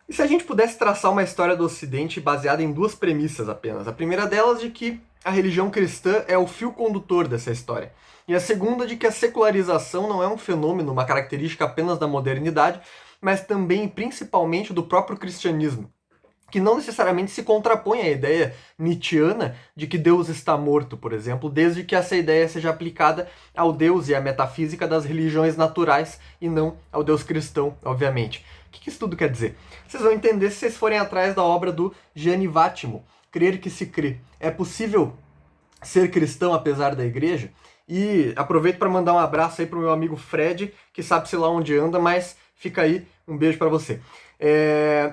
E se a gente pudesse traçar uma história do Ocidente baseada em duas premissas apenas? A primeira delas de que a religião cristã é o fio condutor dessa história. E a segunda de que a secularização não é um fenômeno, uma característica apenas da modernidade, mas também e principalmente do próprio cristianismo, que não necessariamente se contrapõe à ideia nietzschiana de que Deus está morto, por exemplo, desde que essa ideia seja aplicada ao Deus e à metafísica das religiões naturais e não ao Deus cristão, obviamente. O que isso tudo quer dizer? Vocês vão entender se vocês forem atrás da obra do Gianni Vattimo, Crer que se crê. É possível ser cristão apesar da igreja? E aproveito para mandar um abraço aí pro meu amigo Fred, que sabe-se lá onde anda, mas fica aí, um beijo para você.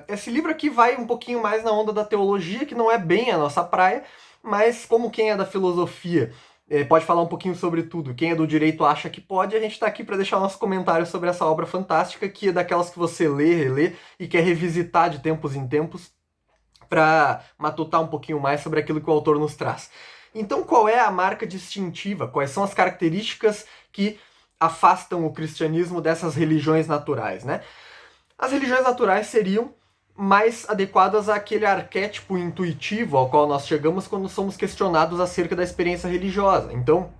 Esse livro aqui vai um pouquinho mais na onda da teologia, que não é bem a nossa praia, mas como quem é da filosofia pode falar um pouquinho sobre tudo, quem é do direito acha que pode, a gente está aqui para deixar o nosso comentário sobre essa obra fantástica, que é daquelas que você lê, relê e quer revisitar de tempos em tempos para matutar um pouquinho mais sobre aquilo que o autor nos traz. Então, qual é a marca distintiva? Quais são as características que afastam o cristianismo dessas religiões naturais, né? As religiões naturais seriam mais adequadas àquele arquétipo intuitivo ao qual nós chegamos quando somos questionados acerca da experiência religiosa. Então,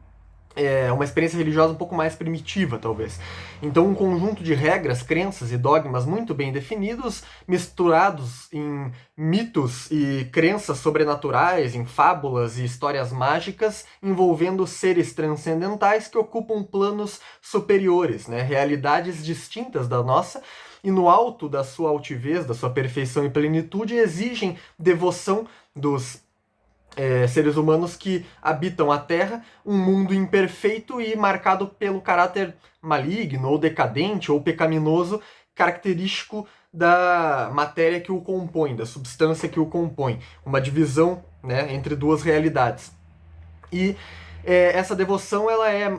é uma experiência religiosa um pouco mais primitiva, talvez. Então, um conjunto de regras, crenças e dogmas muito bem definidos, misturados em mitos e crenças sobrenaturais, em fábulas e histórias mágicas, envolvendo seres transcendentais que ocupam planos superiores, né? Realidades distintas da nossa, e no alto da sua altivez, da sua perfeição e plenitude, exigem devoção dos seres humanos que habitam a Terra, um mundo imperfeito e marcado pelo caráter maligno ou decadente ou pecaminoso, característico da matéria que o compõe, da substância que o compõe, uma divisão, né, entre duas realidades. E essa devoção ela é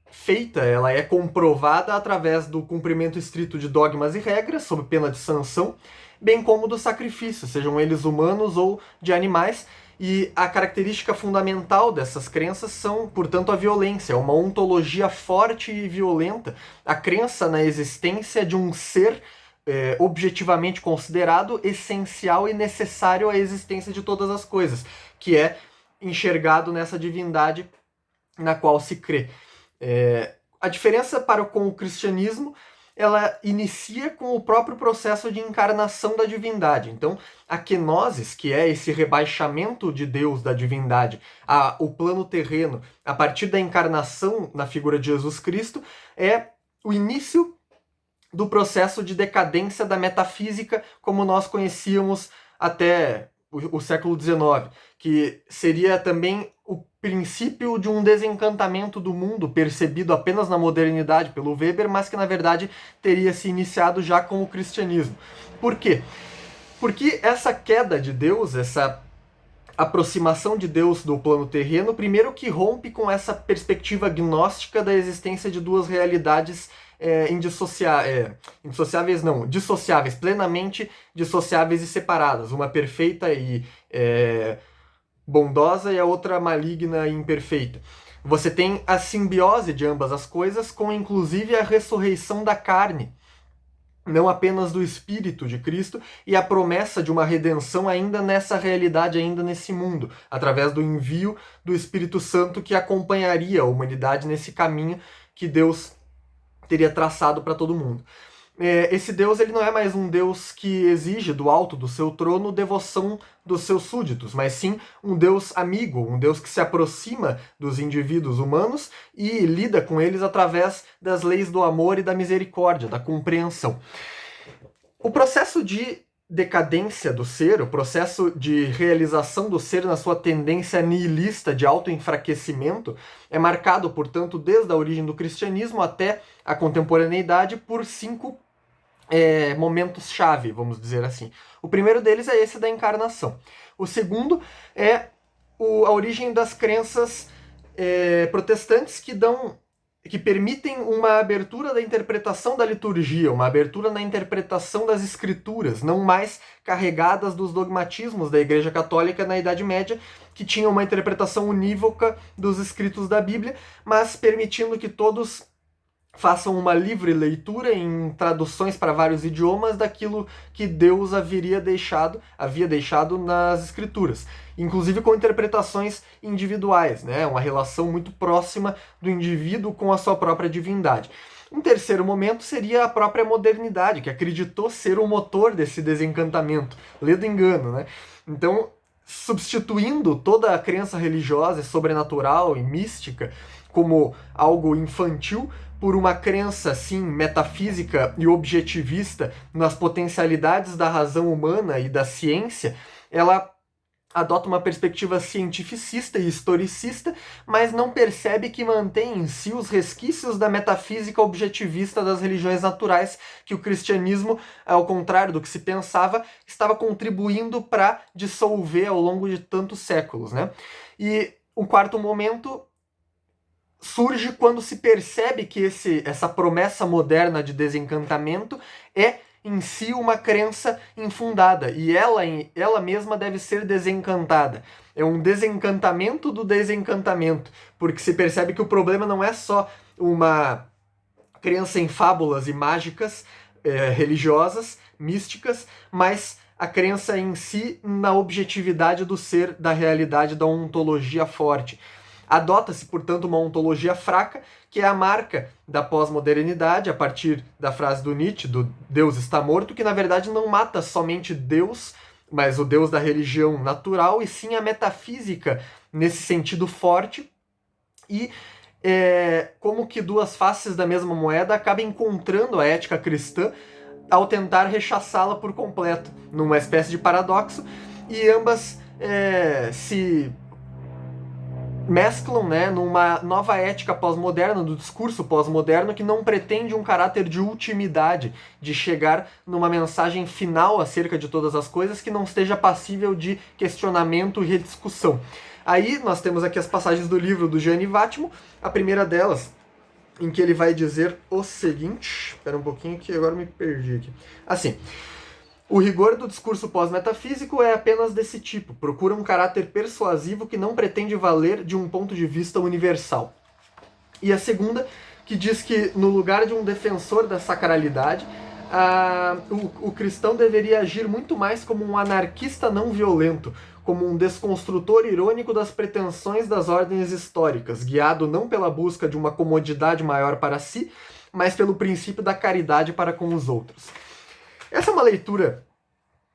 feita, ela é comprovada através do cumprimento estrito de dogmas e regras, sob pena de sanção, bem como do sacrifício, sejam eles humanos ou de animais. E a característica fundamental dessas crenças são, portanto, a violência, uma ontologia forte e violenta, a crença na existência de um ser objetivamente considerado essencial e necessário à existência de todas as coisas, que é enxergado nessa divindade na qual se crê. A diferença com o cristianismo, ela inicia com o próprio processo de encarnação da divindade. Então, a kenosis, que é esse rebaixamento de Deus, da divindade, o plano terreno, a partir da encarnação na figura de Jesus Cristo, é o início do processo de decadência da metafísica como nós conhecíamos até o século XIX, que seria também o princípio de um desencantamento do mundo percebido apenas na modernidade pelo Weber, mas que na verdade teria se iniciado já com o cristianismo. Por quê? Porque essa queda de Deus, essa aproximação de Deus do plano terreno, primeiro que rompe com essa perspectiva gnóstica da existência de duas realidades indissociáveis não, dissociáveis, plenamente dissociáveis e separadas, uma perfeita e bondosa e a outra maligna e imperfeita. Você tem a simbiose de ambas as coisas, com inclusive a ressurreição da carne, não apenas do Espírito de Cristo, e a promessa de uma redenção ainda nessa realidade, ainda nesse mundo, através do envio do Espírito Santo que acompanharia a humanidade nesse caminho que Deus teria traçado para todo mundo. Esse Deus ele não é mais um Deus que exige do alto do seu trono devoção dos seus súditos, mas sim um Deus amigo, um Deus que se aproxima dos indivíduos humanos e lida com eles através das leis do amor e da misericórdia, da compreensão. O processo de decadência do ser, o processo de realização do ser na sua tendência nihilista de autoenfraquecimento, é marcado, portanto, desde a origem do cristianismo até a contemporaneidade por 5 momentos-chave, vamos dizer assim. O primeiro deles é esse da encarnação. O segundo é a origem das crenças protestantes que permitem uma abertura da interpretação da liturgia, uma abertura na interpretação das escrituras, não mais carregadas dos dogmatismos da Igreja Católica na Idade Média, que tinham uma interpretação unívoca dos escritos da Bíblia, mas permitindo que todos façam uma livre leitura em traduções para vários idiomas daquilo que Deus havia deixado nas Escrituras, inclusive com interpretações individuais, né? Uma relação muito próxima do indivíduo com a sua própria divindade. Um terceiro momento seria a própria modernidade, que acreditou ser o motor desse desencantamento, ledo engano, né? Então, substituindo toda a crença religiosa, sobrenatural e mística como algo infantil, por uma crença, sim, metafísica e objetivista nas potencialidades da razão humana e da ciência, ela adota uma perspectiva cientificista e historicista, mas não percebe que mantém em si os resquícios da metafísica objetivista das religiões naturais, que o cristianismo, ao contrário do que se pensava, estava contribuindo para dissolver ao longo de tantos séculos, né? E o quarto momento surge quando se percebe que essa promessa moderna de desencantamento é em si uma crença infundada e ela mesma deve ser desencantada. É um desencantamento do desencantamento, porque se percebe que o problema não é só uma crença em fábulas e mágicas religiosas, místicas, mas a crença em si na objetividade do ser, da realidade, da ontologia forte. Adota-se, portanto, uma ontologia fraca, que é a marca da pós-modernidade, a partir da frase do Nietzsche, do Deus está morto, que na verdade não mata somente Deus, mas o Deus da religião natural, e sim a metafísica nesse sentido forte, e como que duas faces da mesma moeda acabam encontrando a ética cristã ao tentar rechaçá-la por completo, numa espécie de paradoxo, e ambas se mesclam, né, numa nova ética pós-moderna, do discurso pós-moderno, que não pretende um caráter de ultimidade, de chegar numa mensagem final acerca de todas as coisas que não esteja passível de questionamento e rediscussão. Aí nós temos aqui as passagens do livro do Gianni Vattimo, a primeira delas, em que ele vai dizer o seguinte... Espera um pouquinho que agora me perdi aqui. Assim... O rigor do discurso pós-metafísico é apenas desse tipo, procura um caráter persuasivo que não pretende valer de um ponto de vista universal. E a segunda, que diz que no lugar de um defensor da sacralidade, o cristão deveria agir muito mais como um anarquista não violento, como um desconstrutor irônico das pretensões das ordens históricas, guiado não pela busca de uma comodidade maior para si, mas pelo princípio da caridade para com os outros. Essa é uma leitura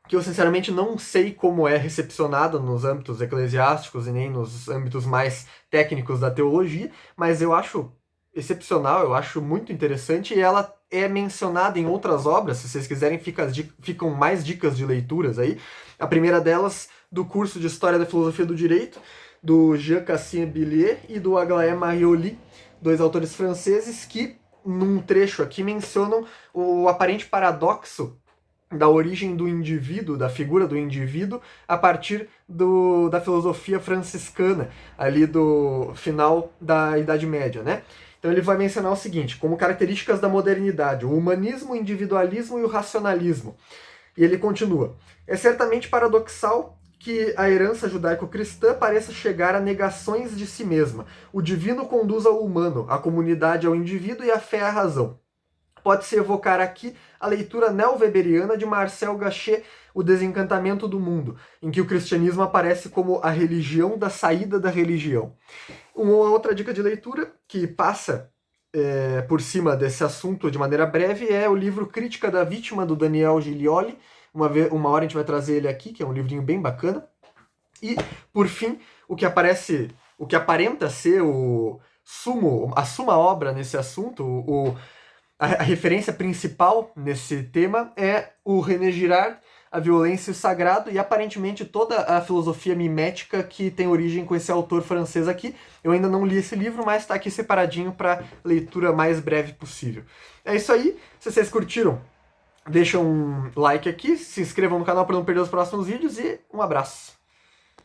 que eu sinceramente não sei como é recepcionada nos âmbitos eclesiásticos e nem nos âmbitos mais técnicos da teologia, mas eu acho excepcional, eu acho muito interessante, e ela é mencionada em outras obras. Se vocês quiserem, ficam mais dicas de leituras aí. A primeira delas, do curso de História da Filosofia do Direito, do Jean-Cassien Billier e do Aglaé Marioli, dois autores franceses que, num trecho aqui, mencionam o aparente paradoxo da origem do indivíduo, da figura do indivíduo, a partir da filosofia franciscana, ali do final da Idade Média, né? Então ele vai mencionar o seguinte, como características da modernidade, o humanismo, o individualismo e o racionalismo. E ele continua, é certamente paradoxal que a herança judaico-cristã pareça chegar a negações de si mesma. O divino conduz ao humano, a comunidade ao indivíduo e a fé à razão. Pode-se evocar aqui a leitura neo-weberiana de Marcel Gachet, O Desencantamento do Mundo, em que o cristianismo aparece como a religião da saída da religião. Uma outra dica de leitura que passa por cima desse assunto de maneira breve é o livro Crítica da Vítima, do Daniel Gilioli. Uma hora a gente vai trazer ele aqui, que é um livrinho bem bacana. E, por fim, o que aparenta ser a suma obra nesse assunto, a referência principal nesse tema é o René Girard, A Violência e o Sagrado, e aparentemente toda a filosofia mimética que tem origem com esse autor francês aqui. Eu ainda não li esse livro, mas está aqui separadinho para leitura mais breve possível. É isso aí, se vocês curtiram, deixa um like aqui, se inscrevam no canal para não perder os próximos vídeos e um abraço.